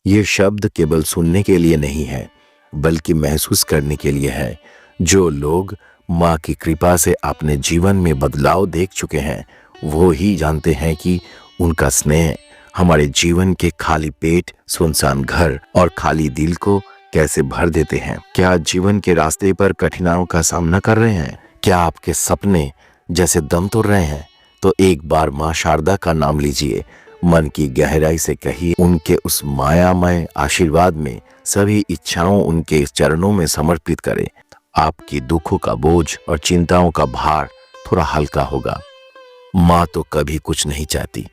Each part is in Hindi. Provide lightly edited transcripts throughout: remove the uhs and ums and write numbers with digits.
ये शब्द केवल सुनने के लिए नहीं है, बल्कि महसूस करने के लिए है। जो लोग माँ की कृपा से अपने जीवन में बदलाव देख चुके हैं, वो ही जानते हैं कि उनका स्नेह हमारे जीवन के खाली पेट, सुनसान घर और खाली दिल को कैसे भर देते हैं। क्या जीवन के रास्ते पर कठिनाइयों का सामना कर रहे हैं? क्या आपके सपने जैसे दम तोड़ रहे हैं? तो एक बार माँ शारदा का नाम लीजिए, मन की गहराई से कहिए। उनके उस मायामय आशीर्वाद में सभी इच्छाओं उनके चरणों में समर्पित करें। आपकी दुखों का बोझ और चिंताओं का भार थोड़ा हल्का होगा। माँ तो कभी कुछ नहीं चाहती,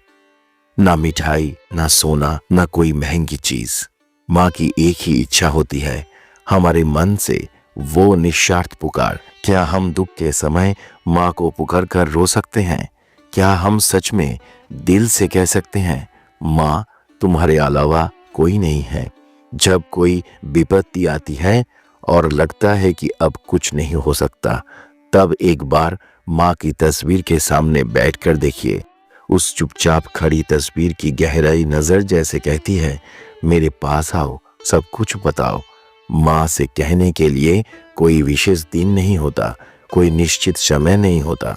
ना मिठाई, ना सोना, ना कोई महंगी चीज। माँ की एक ही इच्छा होती है, हमारे मन से वो निस्वार्थ पुकार। क्या हम दुख के समय माँ को पुकार कर रो सकते हैं? क्या हम सच में दिल से कह सकते हैं, माँ तुम्हारे अलावा कोई नहीं है? जब कोई विपत्ति आती है और लगता है कि अब कुछ नहीं हो सकता, तब एक बार माँ की तस्वीर के सामने बैठकर देखिए। उस चुपचाप खड़ी तस्वीर की गहराई नजर जैसे कहती है, मेरे पास आओ, सब कुछ बताओ। माँ से कहने के लिए कोई विशेष दिन नहीं होता, कोई निश्चित समय नहीं होता।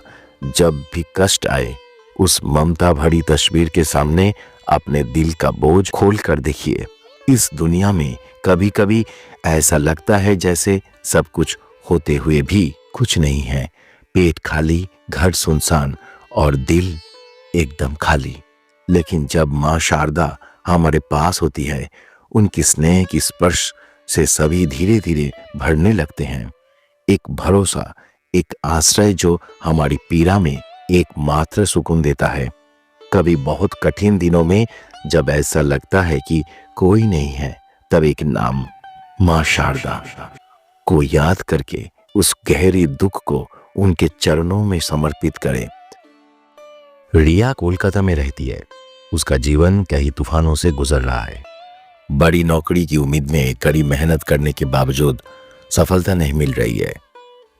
जब भी कष्ट आए, उस ममता भरी तस्वीर के सामने अपने दिल का बोझ खोल कर देखिए। इस दुनिया में कभी कभी ऐसा लगता है जैसे सब कुछ होते हुए भी कुछ नहीं है। पेट खाली, घर सुनसान और दिल एकदम खाली। लेकिन जब माँ शारदा हमारे पास होती है, उनकी स्नेह की स्पर्श से सभी धीरे धीरे भरने लगते हैं। एक भरोसा, एक आश्रय जो हमारी पीड़ा में एकमात्र सुकून देता है। कभी बहुत कठिन दिनों में जब ऐसा लगता है कि कोई नहीं है, तब एक नाम, माँ शारदा को याद करके उस गहरी दुख को उनके चरणों में समर्पित करें। रिया कोलकाता में रहती है। उसका जीवन कई तूफानों से गुजर रहा है। बड़ी नौकरी की उम्मीद में कड़ी मेहनत करने के बावजूद सफलता नहीं मिल रही है।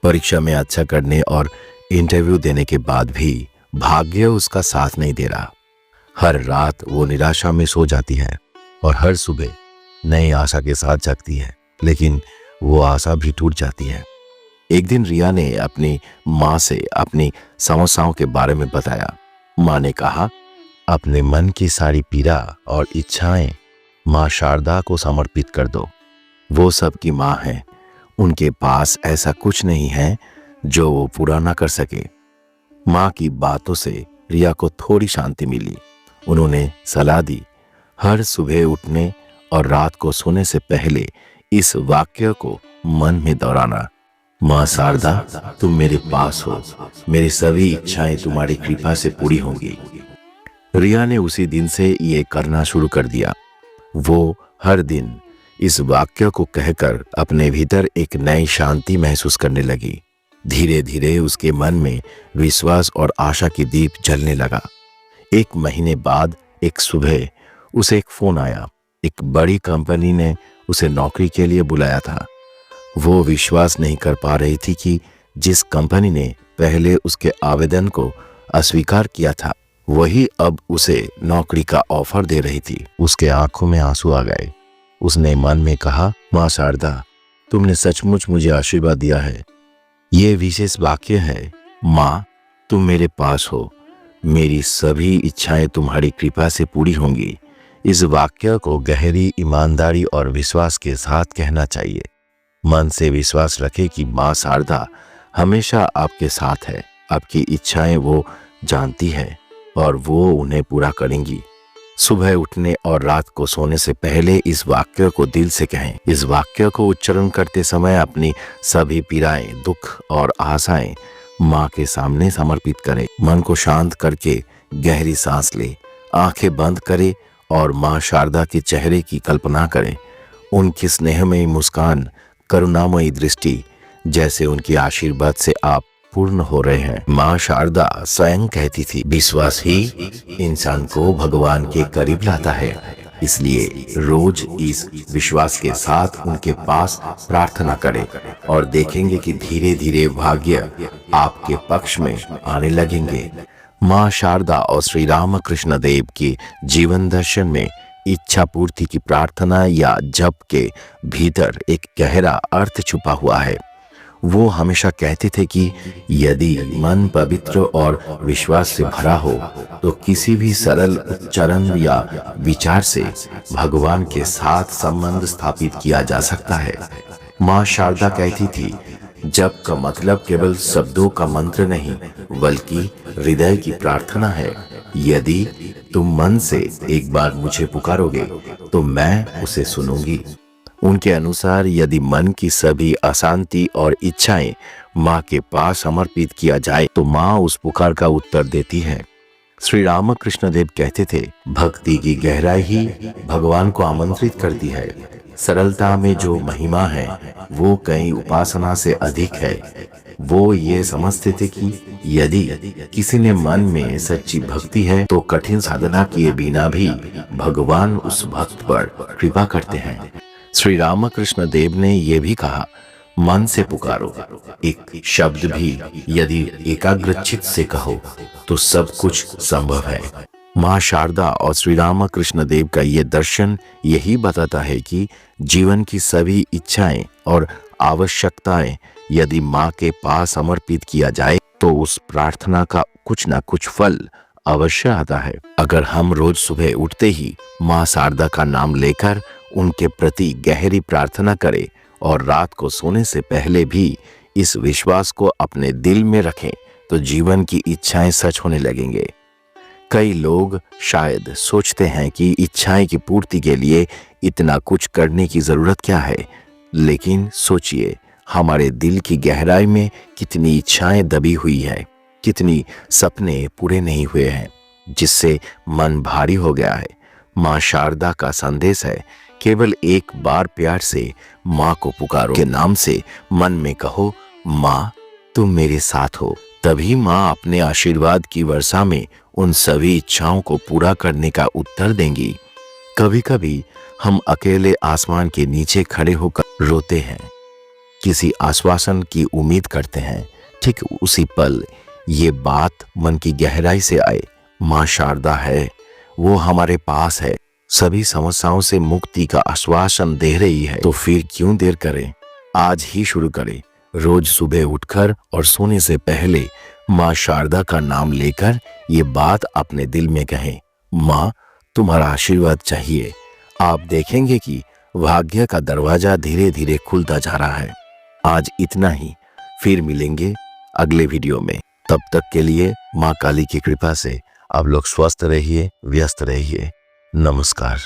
परीक्षा में अच्छा करने और इंटरव्यू देने के बाद भी भाग्य उसका साथ नहीं दे रहा। हर रात वो निराशा में सो जाती है और हर सुबह नई आशा के साथ जगती है, लेकिन वो आशा भी टूट जाती है। एक दिन रिया ने अपनी माँ से अपनी समस्याओं के बारे में बताया। माँ ने कहा, अपने मन की सारी पीड़ा और इच्छाएं माँ शारदा को समर्पित कर दो। वो सबकी माँ है, उनके पास ऐसा कुछ नहीं है जो वो पूरा ना कर सके। माँ की बातों से रिया को थोड़ी शांति मिली। उन्होंने सलाह दी, हर सुबह उठने और रात को सोने से पहले इस वाक्य को मन में दोहराना, माँ शारदा तुम मेरे पास हो, मेरी सभी इच्छाएं तुम्हारी कृपा से पूरी होंगी। रिया ने उसी दिन से ये करना शुरू कर दिया। वो हर दिन इस वाक्य को कहकर अपने भीतर एक नई शांति महसूस करने लगी। धीरे धीरे उसके मन में विश्वास और आशा की दीप जलने लगा। 1 महीने बाद एक सुबह उसे एक फोन आया। एक बड़ी कंपनी ने उसे नौकरी के लिए बुलाया था। वो विश्वास नहीं कर पा रही थी कि जिस कंपनी ने पहले उसके आवेदन को अस्वीकार किया था, वही अब उसे नौकरी का ऑफर दे रही थी। उसके आंखों में आंसू आ गए। उसने मन में कहा, माँ शारदा तुमने सचमुच मुझे आशीर्वाद दिया है। ये विशेष वाक्य है, माँ तुम मेरे पास हो, मेरी सभी इच्छाएं तुम्हारी कृपा से पूरी होंगी। इस वाक्य को गहरी ईमानदारी और विश्वास के साथ कहना चाहिए। मन से विश्वास रखें कि माँ शारदा हमेशा आपके साथ है। आपकी इच्छाएं वो जानती है और वो उन्हें पूरा करेंगी। सुबह उठने और रात को सोने से पहले इस वाक्य को दिल से कहें। इस वाक्य को उच्चारण करते समय अपनी सभी पीड़ाएं, दुख और आशाएं माँ के सामने समर्पित करें। मन को शांत करके गहरी सांस ले, आंखें बंद करें और माँ शारदा के चेहरे की कल्पना करें। उनकी स्नेहमयी मुस्कान, करुणामयी दृष्टि, जैसे उनके आशीर्वाद से आप पूर्ण हो रहे हैं। माँ शारदा स्वयं कहती थी, विश्वास ही इंसान को भगवान के करीब लाता है। इसलिए रोज इस विश्वास के साथ उनके पास प्रार्थना करें और देखेंगे कि धीरे धीरे भाग्य आपके पक्ष में आने लगेंगे। माँ शारदा और श्री रामकृष्ण देव के जीवन दर्शन में इच्छा पूर्ति की प्रार्थना या जप के भीतर एक गहरा अर्थ छुपा हुआ है। वो हमेशा कहते थे कि यदि मन पवित्र और विश्वास से भरा हो तो किसी भी सरल उच्चारण या विचार से भगवान के साथ संबंध स्थापित किया जा सकता है। माँ शारदा कहती थी, जप का मतलब केवल शब्दों का मंत्र नहीं बल्कि हृदय की प्रार्थना है। यदि तुम मन से एक बार मुझे पुकारोगे तो मैं उसे सुनूंगी। उनके अनुसार यदि मन की सभी अशांति और इच्छाएं माँ के पास समर्पित किया जाए तो माँ उस पुकार का उत्तर देती है। श्री रामकृष्ण देव कहते थे, भक्ति की गहराई ही भगवान को आमंत्रित करती है। सरलता में जो महिमा है वो कहीं उपासना से अधिक है। वो ये समझते थे कि यदि किसी ने मन में सच्ची भक्ति है तो कठिन साधना किए बिना भी भगवान उस भक्त पर कृपा करते हैं। श्री रामकृष्ण देव ने यह भी कहा, मन से पुकारो, एक शब्द भी यदि एकाग्रचित्त से कहो तो सब कुछ संभव है। माँ शारदा और श्री रामकृष्ण देव का ये दर्शन यही बताता है कि जीवन की सभी इच्छाएं और आवश्यकताएं यदि माँ के पास समर्पित किया जाए तो उस प्रार्थना का कुछ ना कुछ फल अवश्य आता है। अगर हम रोज सुबह उठते ही माँ शारदा का नाम लेकर उनके प्रति गहरी प्रार्थना करें और रात को सोने से पहले भी इस विश्वास को अपने दिल में रखें तो जीवन की इच्छाएं सच होने लगेंगे। कई लोग शायद सोचते हैं कि इच्छाएं की पूर्ति के लिए इतना कुछ करने की जरूरत क्या है, लेकिन सोचिए हमारे दिल की गहराई में कितनी इच्छाएं दबी हुई है, कितनी सपने पूरे नहीं हुए हैं, जिससे मन भारी हो गया है। माँ शारदा का संदेश है, केवल एक बार प्यार से माँ को पुकारो, के नाम से मन में कहो, माँ तुम मेरे साथ हो। तभी माँ अपने आशीर्वाद की वर्षा में उन सभी इच्छाओं को पूरा करने का उत्तर देंगी। कभी कभी हम अकेले आसमान के नीचे खड़े होकर रोते हैं, किसी आश्वासन की उम्मीद करते हैं। ठीक उसी पल ये बात मन की गहराई से आए, माँ शारदा है, वो हमारे पास है, सभी समस्याओं से मुक्ति का आश्वासन दे रही है। तो फिर क्यों देर करें, आज ही शुरू करें। रोज सुबह उठकर और सोने से पहले माँ शारदा का नाम लेकर ये बात अपने दिल में कहें, माँ तुम्हारा आशीर्वाद चाहिए। आप देखेंगे कि भाग्य का दरवाजा धीरे धीरे खुलता जा रहा है। आज इतना ही, फिर मिलेंगे अगले वीडियो में। तब तक के लिए माँ काली की कृपा से आप लोग स्वस्थ रहिए, व्यस्त रहिए। नमस्कार।